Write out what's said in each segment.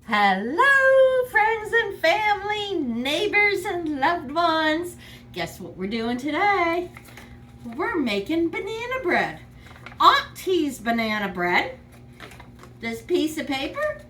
Hello, friends and family, neighbors and loved ones. Guess what we're doing today? We're making banana bread. Auntie's banana bread. This piece of paper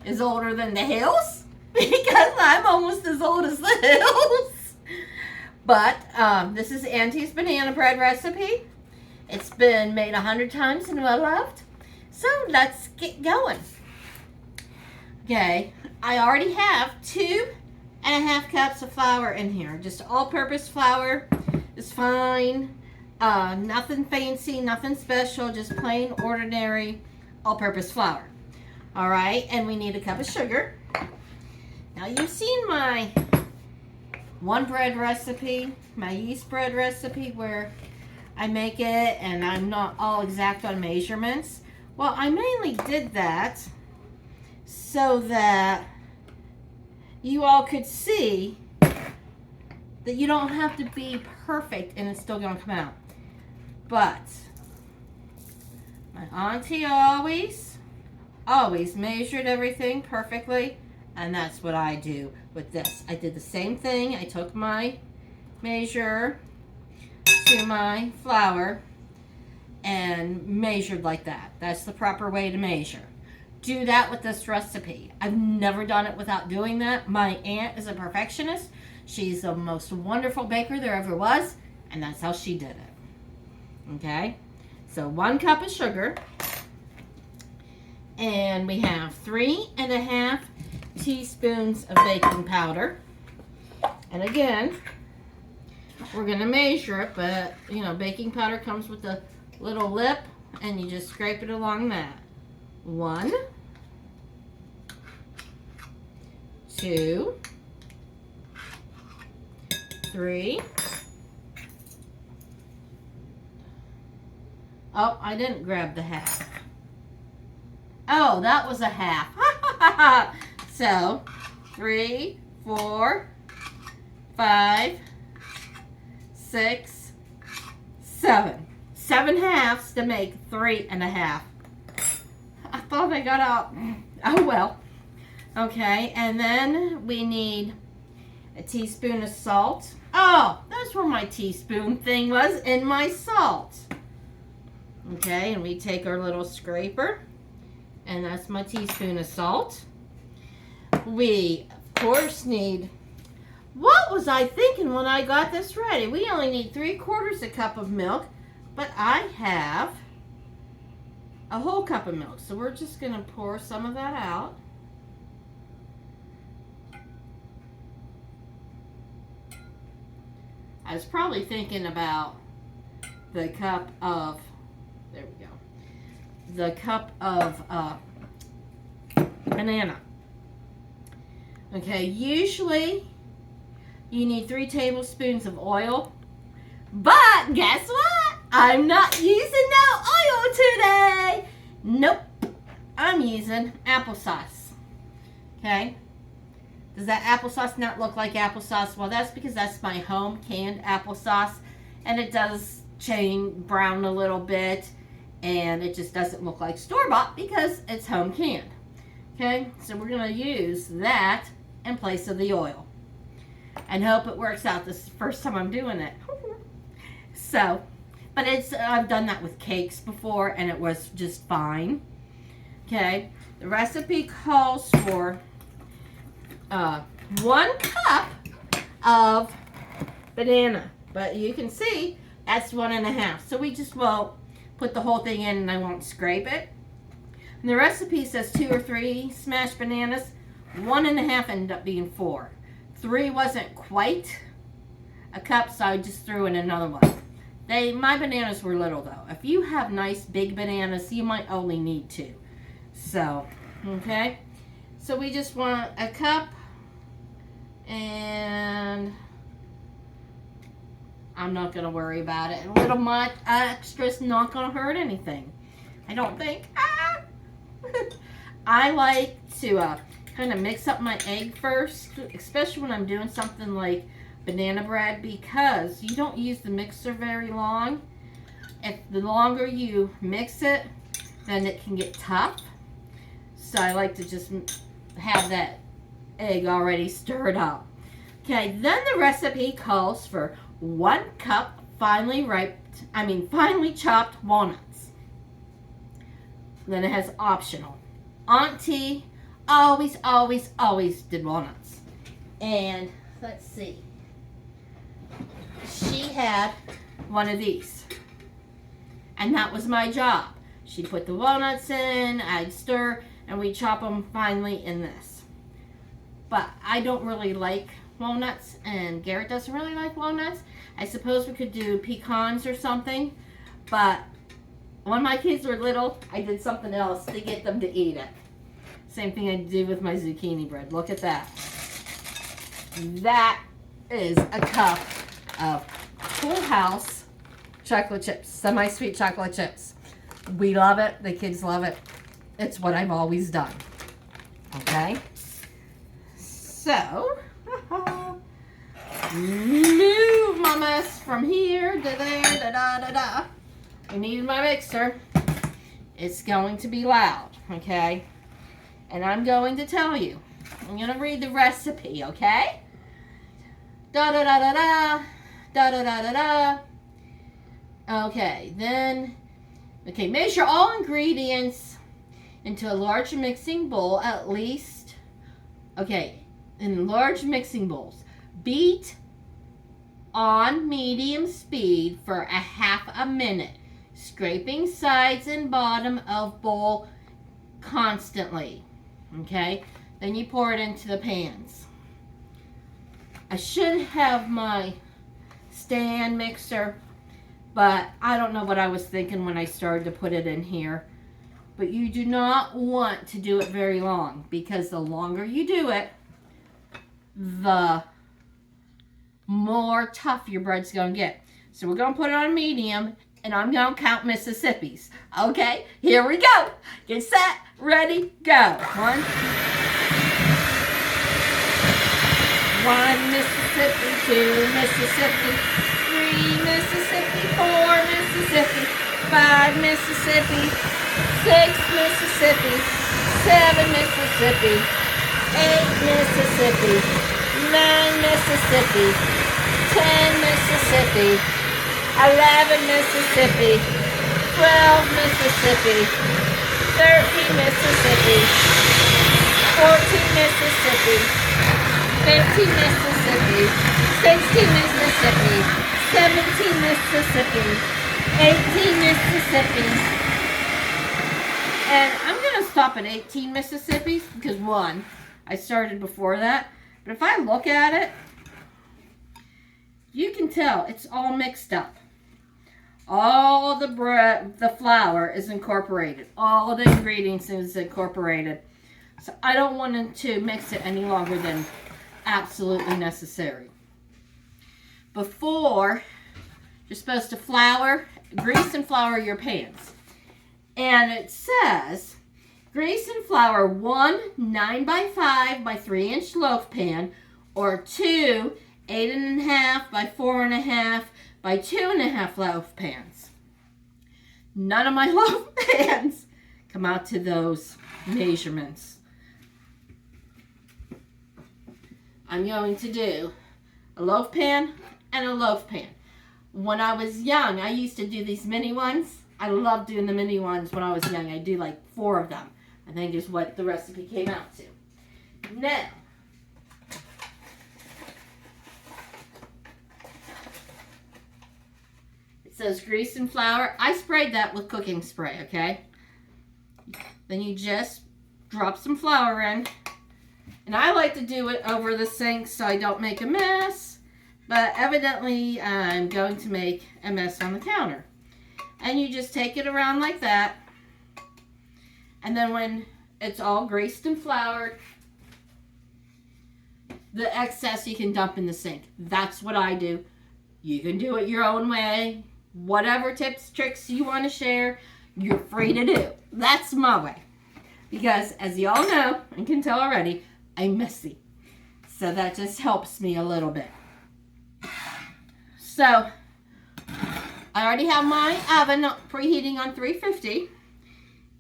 is older than the hills because I'm almost as old as the hills. But this is Auntie's banana bread recipe. It's been made 100 times and well loved. So let's get going. Okay, I already have 2.5 cups of flour in here. Just all-purpose flour is fine. Nothing fancy, nothing special, just plain, ordinary, all-purpose flour. All right, and we need a cup of sugar. Now, you've seen my one bread recipe, my yeast bread recipe, where I make it and I'm not all exact on measurements. Well, I mainly did that so that you all could see that you don't have to be perfect and it's still going to come out. But my auntie always measured everything perfectly, and that's what I do with this. I did the same thing. I took my measure to my flour and measured like that. That's the proper way to measure. Do that with this recipe. I've never done it without doing that. My aunt is a perfectionist. She's the most wonderful baker there ever was, and that's how she did it. Okay, so 1 cup of sugar, and we have 3.5 teaspoons of baking powder. And again, we're gonna measure it, but you know, baking powder comes with a little lip, and you just scrape it along that. 1, 2, 3. Oh, I didn't grab the half. Oh, that was a half. So, 3, 4, 5, 6, 7. 7 halves to make 3.5. I thought I got out. Oh well. Okay, and then we need a teaspoon of salt. Oh, that's where my teaspoon thing was, in my salt. Okay, and we take our little scraper, and that's my teaspoon of salt. We, of course, need, what was I thinking when I got this ready? We only need 3/4 cup of milk, but I have a whole cup of milk. So we're just going to pour some of that out. I was probably thinking about the cup of, there we go, the cup of banana. Okay, usually you need 3 tablespoons of oil, but guess what? I'm not using no oil today. Nope, I'm using applesauce. Okay. Does that applesauce not look like applesauce? Well, that's because that's my home canned applesauce, and it does change brown a little bit, and it just doesn't look like store-bought because it's home canned. Okay, so we're going to use that in place of the oil and hope it works out. This is the first time I'm doing it. So, but I've done that with cakes before, and it was just fine. Okay, the recipe calls for 1 cup of banana, but you can see that's 1.5. So we just won't put the whole thing in, and I won't scrape it. And the recipe says 2 or 3 smashed bananas. 1.5 ended up being 4. 3 wasn't quite a cup, so I just threw in another one. My bananas were little though. If you have nice big bananas, you might only need 2. So, okay. So we just want a cup, and I'm not going to worry about it. A little much extra's not going to hurt anything, I don't think. I like to kind of mix up my egg first, especially when I'm doing something like banana bread, because you don't use the mixer very long. If the longer you mix it, then it can get tough. So I like to just have that egg already stirred up. Okay, then the recipe calls for 1 cup finely chopped walnuts. Then it has optional. Auntie always did walnuts. And let's see. She had one of these. And that was my job. She'd put the walnuts in, I'd stir, and we'd chop them finely in this. But I don't really like walnuts, and Garrett doesn't really like walnuts. I suppose we could do pecans or something, but when my kids were little, I did something else to get them to eat it. Same thing I do with my zucchini bread. Look at that. That is a cup of Full House chocolate chips, semi-sweet chocolate chips. We love it. The kids love it. It's what I've always done. Okay? So, move my mess from here to there, da-da-da-da. I need my mixer. It's going to be loud, okay? And I'm going to tell you. I'm going to read the recipe, okay? Da-da-da-da-da, da-da-da-da-da. Okay, then, measure all ingredients into a large mixing bowl at least, in large mixing bowls. Beat on medium speed for a half a minute, scraping sides and bottom of bowl constantly. Okay, then you pour it into the pans. I should have my stand mixer, but I don't know what I was thinking when I started to put it in here. But you do not want to do it very long, because the longer you do it, the more tough your bread's going to get. So we're going to put it on medium, and I'm going to count Mississippi's. Okay, here we go. Get set, ready, go. 1 Mississippi, 2 Mississippi, 3 Mississippi, 4 Mississippi, 5 Mississippi, 6 Mississippi, 7 Mississippi, 8 Mississippi, 9 Mississippi, 10 Mississippi, 11 Mississippi, 12 Mississippi, 13 Mississippi, 14 Mississippi, 15 Mississippi, 16 Mississippi, 17 Mississippi, 18 Mississippi. And I'm going to stop at 18 Mississippi because, one, I started before that. But if I look at it, you can tell it's all mixed up. All the bread, the flour is incorporated. All the ingredients is incorporated. So I don't want to mix it any longer than absolutely necessary. Before, you're supposed to grease and flour your pans. And it says, grease and flour 1 9x5 by 3-inch loaf pan, or 2 8.5 by 4.5 by 2.5 loaf pans. None of my loaf pans come out to those measurements. I'm going to do a loaf pan and a loaf pan. When I was young, I used to do these mini ones. I loved doing the mini ones when I was young. I do like 4 of them. I think is what the recipe came out to. Now, it says grease and flour. I sprayed that with cooking spray, okay? Then you just drop some flour in. And I like to do it over the sink so I don't make a mess. But evidently, I'm going to make a mess on the counter. And you just take it around like that. And then when it's all greased and floured, the excess you can dump in the sink. That's what I do. You can do it your own way. Whatever tips, tricks you want to share, you're free to do. That's my way. Because as you all know, and can tell already, I'm messy. So that just helps me a little bit. So, I already have my oven preheating on 350.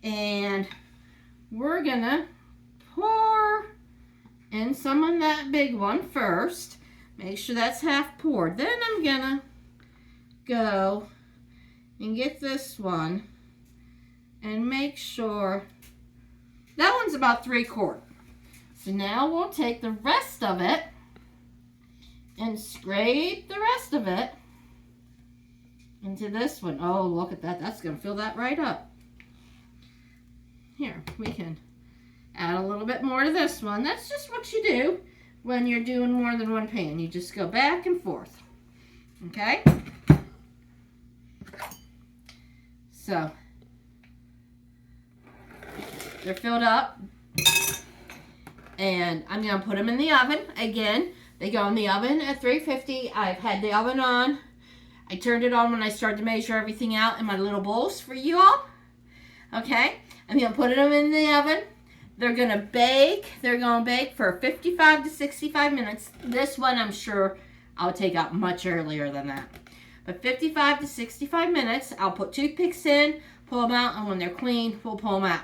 And we're going to pour in some of that big one first. Make sure that's half poured. Then I'm gonna go and get this one and make sure that one's about 3/4. So now we'll take the rest of it and scrape the rest of it into this one. Oh, look at that. That's going to fill that right up. Here, we can add a little bit more to this one. That's just what you do when you're doing more than one pan. You just go back and forth. Okay? So, they're filled up. And I'm going to put them in the oven. Again, they go in the oven at 350. I've had the oven on. I turned it on when I started to measure everything out in my little bowls for you all. Okay? I'm going to put them in the oven. They're going to bake. They're going to bake for 55 to 65 minutes. This one I'm sure I'll take out much earlier than that. But 55 to 65 minutes. I'll put toothpicks in, pull them out, and when they're clean, we'll pull them out.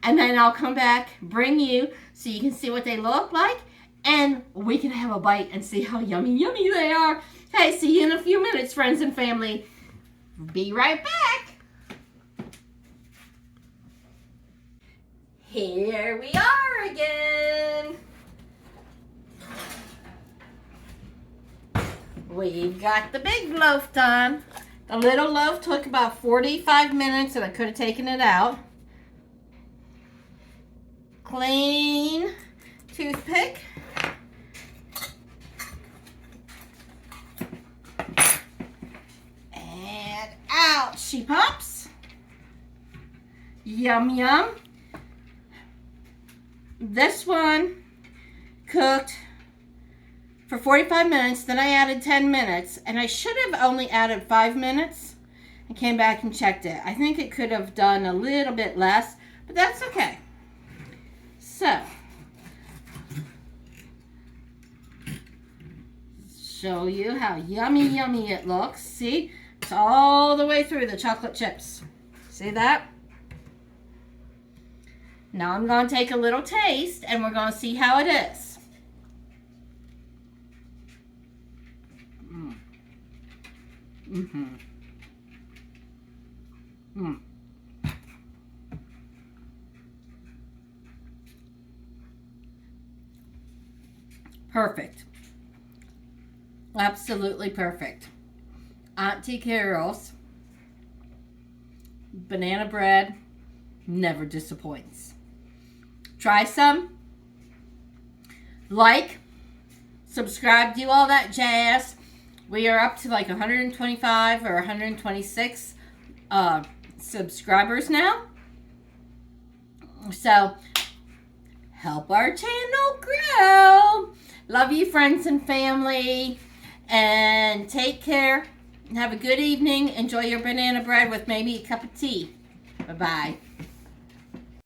And then I'll come back, bring you, so you can see what they look like, and we can have a bite and see how yummy, yummy they are. Hey, see you in a few minutes, friends and family. Be right back. Here we are again. We've got the big loaf done. The little loaf took about 45 minutes, and I could have taken it out. Clean toothpick. And out she pops. Yum, yum. This one cooked for 45 minutes. Then I added 10 minutes. And I should have only added 5 minutes. I came back and checked it. I think it could have done a little bit less, but that's okay. So, show you how yummy, yummy it looks. See, it's all the way through the chocolate chips. See that? Now I'm going to take a little taste and we're going to see how it is. Perfect. Absolutely perfect. Auntie Carol's banana bread never disappoints. Try some. Like. Subscribe. Do all that jazz. We are up to like 125 or 126 subscribers now. So, help our channel grow. Love you, friends and family. And take care. Have a good evening. Enjoy your banana bread with maybe a cup of tea. Bye-bye.